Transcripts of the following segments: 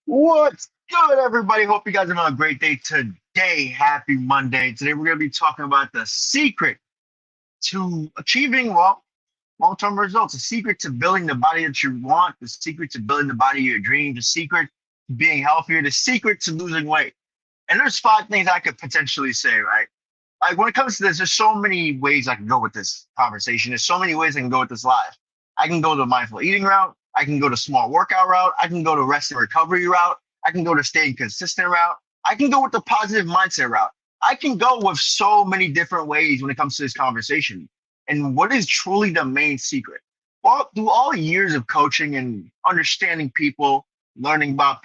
What's good, everybody? Hope you guys are having a great day today. Happy Monday. Today, we're going to be talking about the secret to achieving, well, long-term results, the secret to building the body that you want, the secret to building the body of your dreams, the secret to being healthier, the secret to losing weight. And there's five things I could potentially say, right? Like when it comes to this, there's so many ways I can go with this conversation. There's so many ways I can go with this live. I can go the mindful eating route. I can go the smart workout route. I can go the rest and recovery route. I can go the staying consistent route. I can go with the positive mindset route. I can go with so many different ways when it comes to this conversation. And what is truly the main secret? Well, through all years of coaching and understanding people, learning about,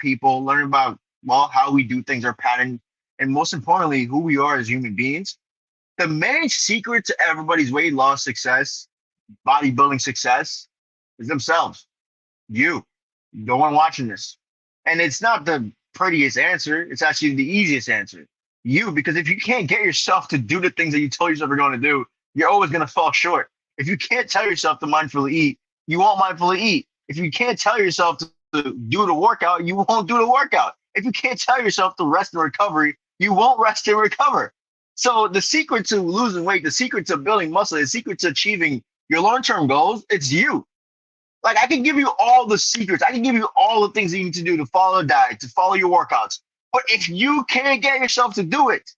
well, how we do things, our pattern, and most importantly, who we are as human beings, the main secret to everybody's weight loss success, bodybuilding success, is themselves. You, no one watching this. And it's not the prettiest answer, it's actually the easiest answer. You, because if you can't get yourself to do the things that you told yourself you're going to do, you're always going to fall short. If you can't tell yourself to mindfully eat, you won't mindfully eat. If you can't tell yourself to do the workout, you won't do the workout. If you can't tell yourself to rest and recovery, you won't rest and recover. So the secret to losing weight, the secret to building muscle, the secret to achieving your long-term goals, it's you. Like I can give you all the secrets. I can give you all the things that you need to do to follow a diet, to follow your workouts. But if you can't get yourself to do it,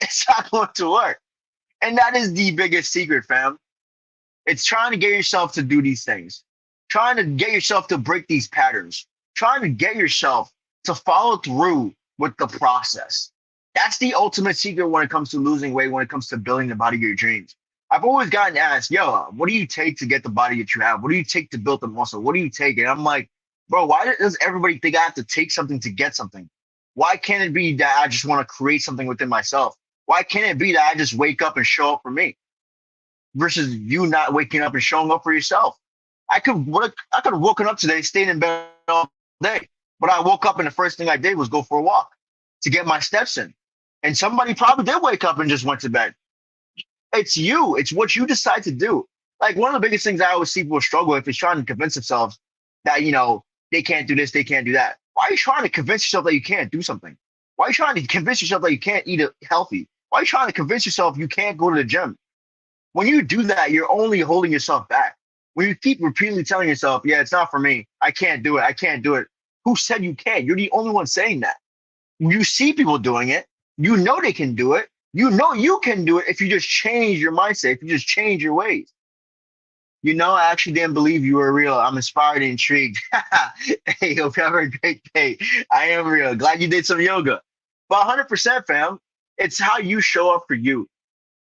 it's not going to work. And that is the biggest secret, fam. It's trying to get yourself to do these things, trying to get yourself to break these patterns, trying to get yourself to follow through with the process. That's the ultimate secret when it comes to losing weight, when it comes to building the body of your dreams. I've always gotten asked, yo, what do you take to get the body that you have? What do you take to build the muscle? What do you take? And I'm like, bro, why does everybody think I have to take something to get something? Why can't it be that I just want to create something within myself? Why can't it be that I just wake up and show up for me versus you not waking up and showing up for yourself? I could have woken up today, stayed in bed all day, but I woke up and the first thing I did was go for a walk to get my steps in. And somebody probably did wake up and just went to bed. It's you. It's what you decide to do. Like one of the biggest things I always see people struggle with is trying to convince themselves that, they can't do this, they can't do that. Why are you trying to convince yourself that you can't do something? Why are you trying to convince yourself that you can't eat it healthy? Why are you trying to convince yourself you can't go to the gym? When you do that, you're only holding yourself back. When you keep repeatedly telling yourself, yeah, it's not for me. I can't do it. I can't do it. Who said you can't? You're the only one saying that. You see people doing it. You know they can do it. You know you can do it if you just change your mindset, if you just change your ways. I actually didn't believe you were real. I'm inspired and intrigued. Hey, hope you have a great day. I am real. Glad you did some yoga. But 100%, fam, it's how you show up for you.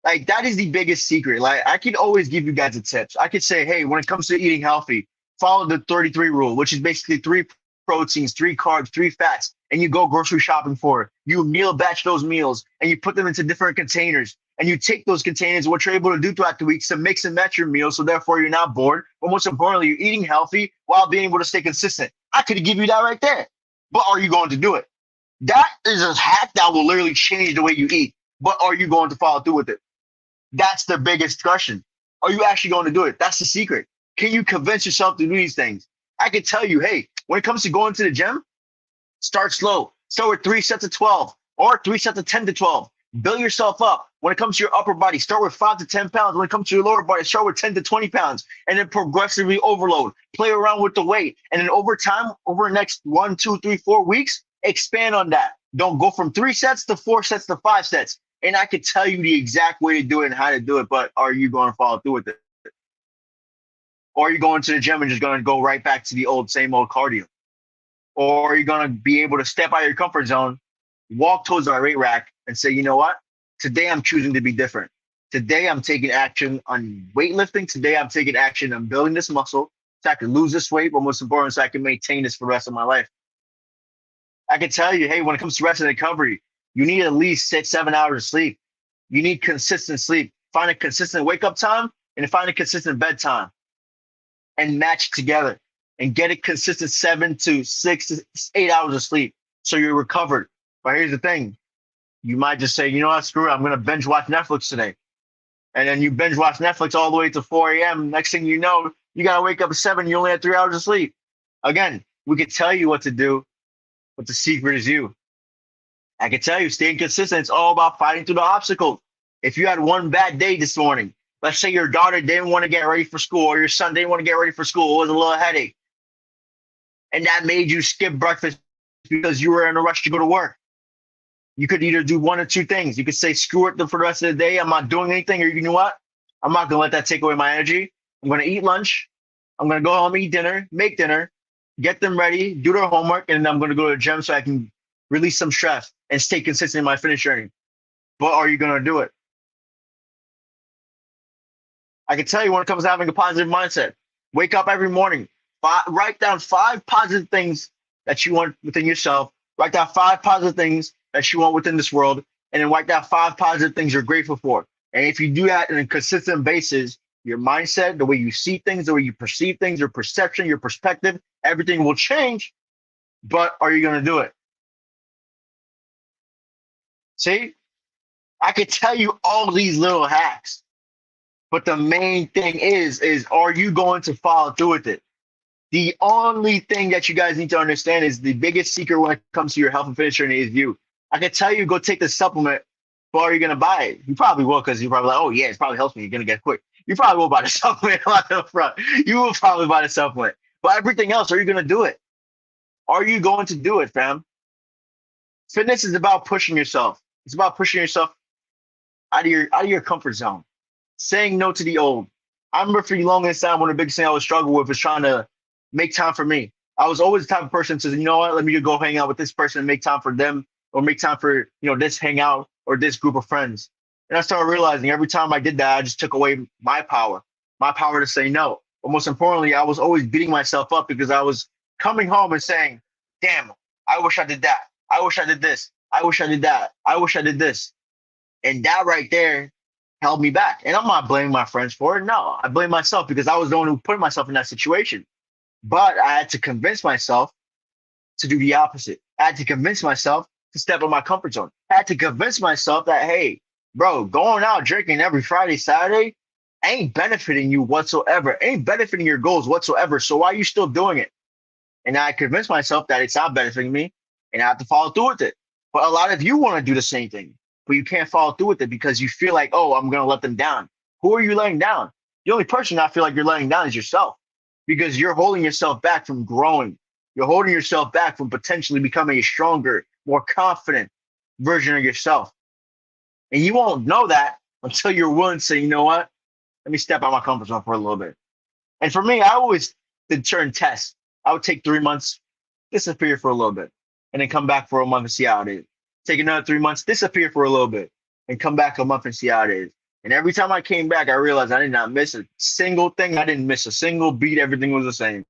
Like that is the biggest secret. Like I can always give you guys a tips. I could say, hey, when it comes to eating healthy, follow the 33 rule, which is basically three proteins, three carbs, three fats, and you go grocery shopping for it. You meal batch those meals and you put them into different containers. And you take those containers, what you're able to do throughout the week to mix and match your meals. So therefore you're not bored. But most importantly, you're eating healthy while being able to stay consistent. I could give you that right there. But are you going to do it? That is a hack that will literally change the way you eat. But are you going to follow through with it? That's the biggest question. Are you actually going to do it? That's the secret. Can you convince yourself to do these things? I can tell you, hey, when it comes to going to the gym, start slow. Start with 3 sets of 12 or 3 sets of 10 to 12. Build yourself up. When it comes to your upper body, start with 5 to 10 pounds. When it comes to your lower body, start with 10 to 20 pounds and then progressively overload. Play around with the weight. And then over time, over the next 1, 2, 3, 4 weeks, expand on that. Don't go from 3 sets to 4 sets to 5 sets. And I could tell you the exact way to do it and how to do it, but are you going to follow through with it? Or are you going to the gym and just going to go right back to the same old cardio? Or are you going to be able to step out of your comfort zone, walk towards our weight rack and say, you know what? Today I'm choosing to be different. Today I'm taking action on weightlifting. Today I'm taking action on building this muscle so I can lose this weight, but most important, so I can maintain this for the rest of my life. I can tell you, hey, when it comes to rest and recovery, you need at least 6, 7 hours of sleep. You need consistent sleep. Find a consistent wake up time and find a consistent bedtime and match together and get a consistent 7 to 6 to 8 hours of sleep so you're recovered. But here's the thing. You might just say, you know what, screw it. I'm going to binge watch Netflix today. And then you binge watch Netflix all the way to 4 a.m. Next thing you know, you got to wake up at 7. You only had 3 hours of sleep. Again, We could tell you what to do, but the secret is you. I can tell you, staying consistent, it's all about fighting through the obstacles. If you had one bad day this morning, let's say your daughter didn't want to get ready for school or your son didn't want to get ready for school, it was a little headache, and that made you skip breakfast because you were in a rush to go to work. You could either do one or two things. You could say, screw it for the rest of the day. I'm not doing anything. Or you know what? I'm not going to let that take away my energy. I'm going to eat lunch. I'm going to go home, eat dinner, make dinner, get them ready, do their homework, and then I'm going to go to the gym so I can release some stress and stay consistent in my fitness journey. But are you going to do it? I can tell you when it comes to having a positive mindset, wake up every morning, write down 5 positive things that you want within yourself, write down 5 positive things that you want within this world, and then write down 5 positive things you're grateful for. And if you do that on a consistent basis, your mindset, the way you see things, the way you perceive things, your perception, your perspective, everything will change. But are you going to do it? See, I could tell you all these little hacks, but the main thing is are you going to follow through with it? The only thing that you guys need to understand is the biggest secret when it comes to your health and fitness journey is you. I can tell you go take the supplement, but are you going to buy it? You probably will because you're probably like, oh, yeah, it probably helps me. You're going to get quick. You probably will buy the supplement up front. You will probably buy the supplement. But everything else, are you going to do it? Are you going to do it, fam? Fitness is about pushing yourself. It's about pushing yourself out of your comfort zone. Saying no to the old. I remember for the longest time one of the biggest things I was struggling with was trying to make time for me. I was always the type of person to say, you know what, let me go hang out with this person and make time for them or make time for, this hangout or this group of friends. And I started realizing every time I did that, I just took away my power to say no. But most importantly, I was always beating myself up because I was coming home and saying, damn, I wish I did that. I wish I did this. I wish I did that. I wish I did this. And that right there held me back. And I'm not blaming my friends for it. No, I blame myself because I was the one who put myself in that situation. But I had to convince myself to do the opposite. I had to convince myself to step in my comfort zone. I had to convince myself that, hey, bro, going out drinking every Friday, Saturday ain't benefiting you whatsoever, ain't benefiting your goals whatsoever. So why are you still doing it? And I convinced myself that it's not benefiting me and I have to follow through with it. But a lot of you want to do the same thing, but you can't follow through with it because you feel like, oh, I'm going to let them down. Who are you letting down? The only person I feel like you're letting down is yourself because you're holding yourself back from growing. You're holding yourself back from potentially becoming a stronger, more confident version of yourself. And you won't know that until you're willing to say, you know what? Let me step out my comfort zone for a little bit. And for me, I always did turn tests. I would take 3 months, disappear for a little bit, and then come back for a month and see how it is. Take another 3 months, disappear for a little bit, and come back a month and see how it is. And every time I came back, I realized I did not miss a single thing. I didn't miss a single beat. Everything was the same.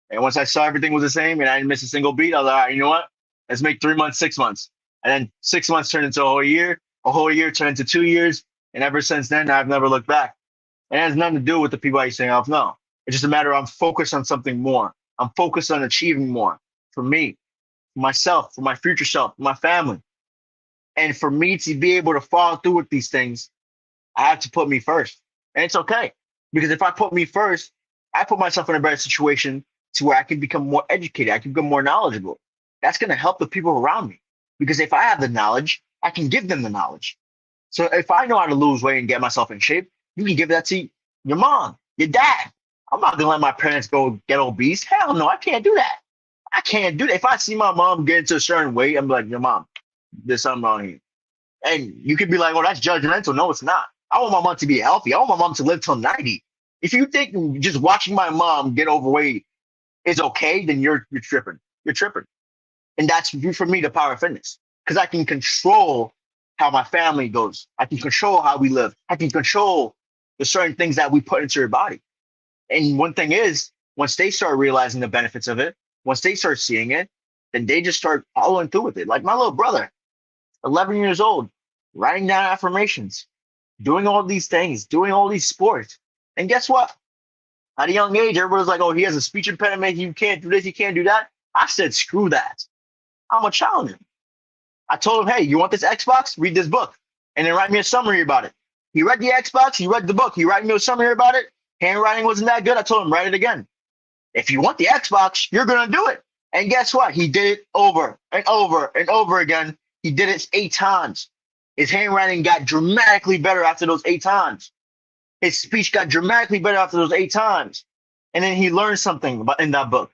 And once I saw everything was the same and I didn't miss a single beat, I was like, all right, you know what? Let's make 3 months, 6 months. And then 6 months turned into a whole year turned into 2 years. And ever since then, I've never looked back. And it has nothing to do with the people I used to hang out with. No, it's just a matter of I'm focused on something more. I'm focused on achieving more for me, for myself, for my future self, for my family. And for me to be able to follow through with these things, I have to put me first. And it's okay. Because if I put me first, I put myself in a better situation to where I can become more educated. I can become more knowledgeable. That's going to help the people around me. Because if I have the knowledge, I can give them the knowledge. So if I know how to lose weight and get myself in shape, you can give that to your mom, your dad. I'm not going to let my parents go get obese. Hell no, I can't do that. I can't do that. If I see my mom get into a certain weight, I'm like, your mom, there's something wrong here. And you could be like, oh, that's judgmental. No, it's not. I want my mom to be healthy. I want my mom to live till 90. If you think just watching my mom get overweight is okay, then you're tripping. You're tripping. And that's for me the power of fitness. Because I can control how my family goes. I can control how we live. I can control the certain things that we put into your body. And one thing is, once they start realizing the benefits of it, once they start seeing it, then they just start following through with it. Like my little brother, 11 years old, writing down affirmations, doing all these things, doing all these sports. And guess what? At a young age, everybody's like, oh, he has a speech impediment. You can't do this. You can't do that. I said, screw that. I'm going to challenge him. I told him, hey, you want this Xbox? Read this book. And then write me a summary about it. He read the Xbox. He read the book. He wrote me a summary about it. Handwriting wasn't that good. I told him, write it again. If you want the Xbox, you're gonna do it. And guess what? He did it over and over and over again. He did it 8 times. His handwriting got dramatically better after those 8 times. His speech got dramatically better after those 8 times. And then he learned something about in that book.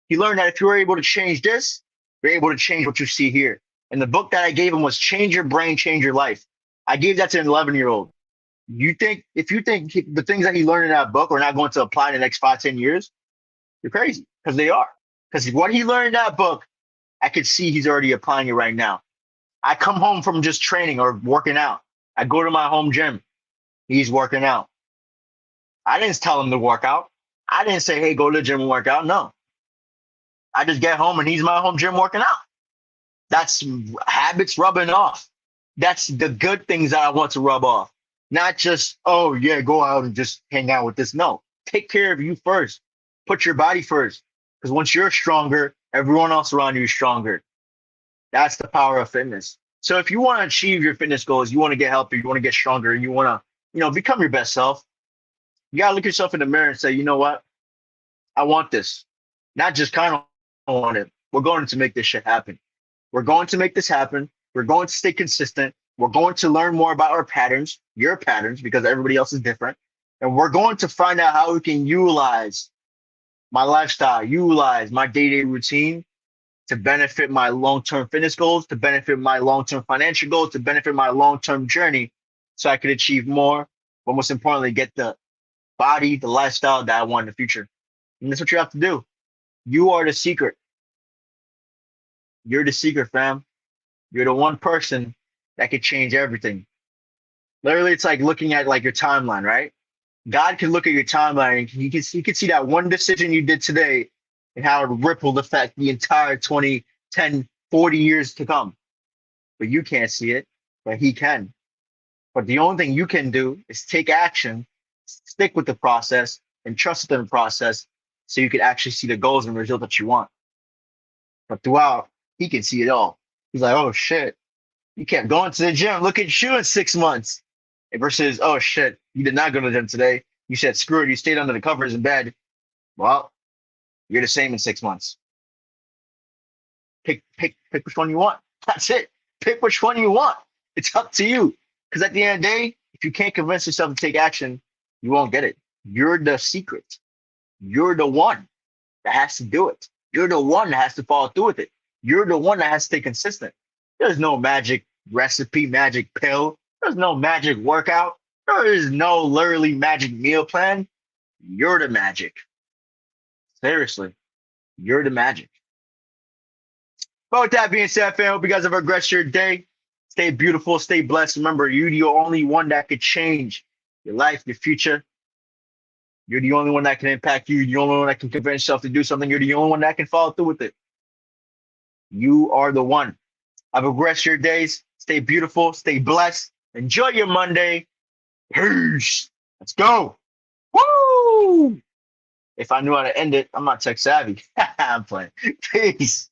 He learned that if you were able to change this, you're able to change what you see here. And the book that I gave him was Change Your Brain, Change Your Life. I gave that to an 11-year-old. You think if you think the things that he learned in that book are not going to apply in the next 5, 10 years, you're crazy because they are. Because what he learned in that book, I could see he's already applying it right now. I come home from just training or working out. I go to my home gym. He's working out. I didn't tell him to work out. I didn't say, hey, go to the gym and work out. No. I just get home and he's my home gym working out. That's habits rubbing off. That's the good things that I want to rub off. Not just, oh, yeah, go out and just hang out with this. No, take care of you first. Put your body first. Because once you're stronger, everyone else around you is stronger. That's the power of fitness. So if you want to achieve your fitness goals, you want to get healthy, you want to get stronger, and you want to, become your best self, you got to look yourself in the mirror and say, you know what? I want this. Not just kind of want it. We're going to make this shit happen. We're going to make this happen. We're going to stay consistent. We're going to learn more about our patterns, your patterns, because everybody else is different. And we're going to find out how we can utilize my lifestyle, utilize my day-to-day routine to benefit my long-term fitness goals, to benefit my long-term financial goals, to benefit my long-term journey so I could achieve more, but most importantly, get the body, the lifestyle that I want in the future. And that's what you have to do. You are the secret. You're the secret, fam. You're the one person that could change everything. Literally, it's like looking at like your timeline, right? God can look at your timeline and he can see that one decision you did today and how it rippled affect the entire 20, 10, 40 years to come. But you can't see it, but he can. But the only thing you can do is take action, stick with the process, and trust in the process so you can actually see the goals and results that you want. But throughout, he can see it all. He's like, oh shit, you kept going to the gym. Look at you in 6 months. Versus, oh shit, you did not go to the gym today. You said screw it. You stayed under the covers in bed. Well, you're the same in 6 months. Pick which one you want. That's it. Pick which one you want. It's up to you. Because at the end of the day, if you can't convince yourself to take action, you won't get it. You're the secret. You're the one that has to do it. You're the one that has to follow through with it. You're the one that has to stay consistent. There's no magic recipe, magic pill. There's no magic workout. There is no literally magic meal plan. You're the magic. Seriously, you're the magic. But with that being said, fam, hope you guys have a great your day. Stay beautiful, stay blessed. Remember, you're the only one that could change your life, your future. You're the only one that can impact you. You're the only one that can convince yourself to do something. You're the only one that can follow through with it. You are the one. Have a great your days. Stay beautiful, stay blessed. Enjoy your Monday. Peace. Let's go. Woo! If I knew how to end it, I'm not tech savvy. I'm playing. Peace.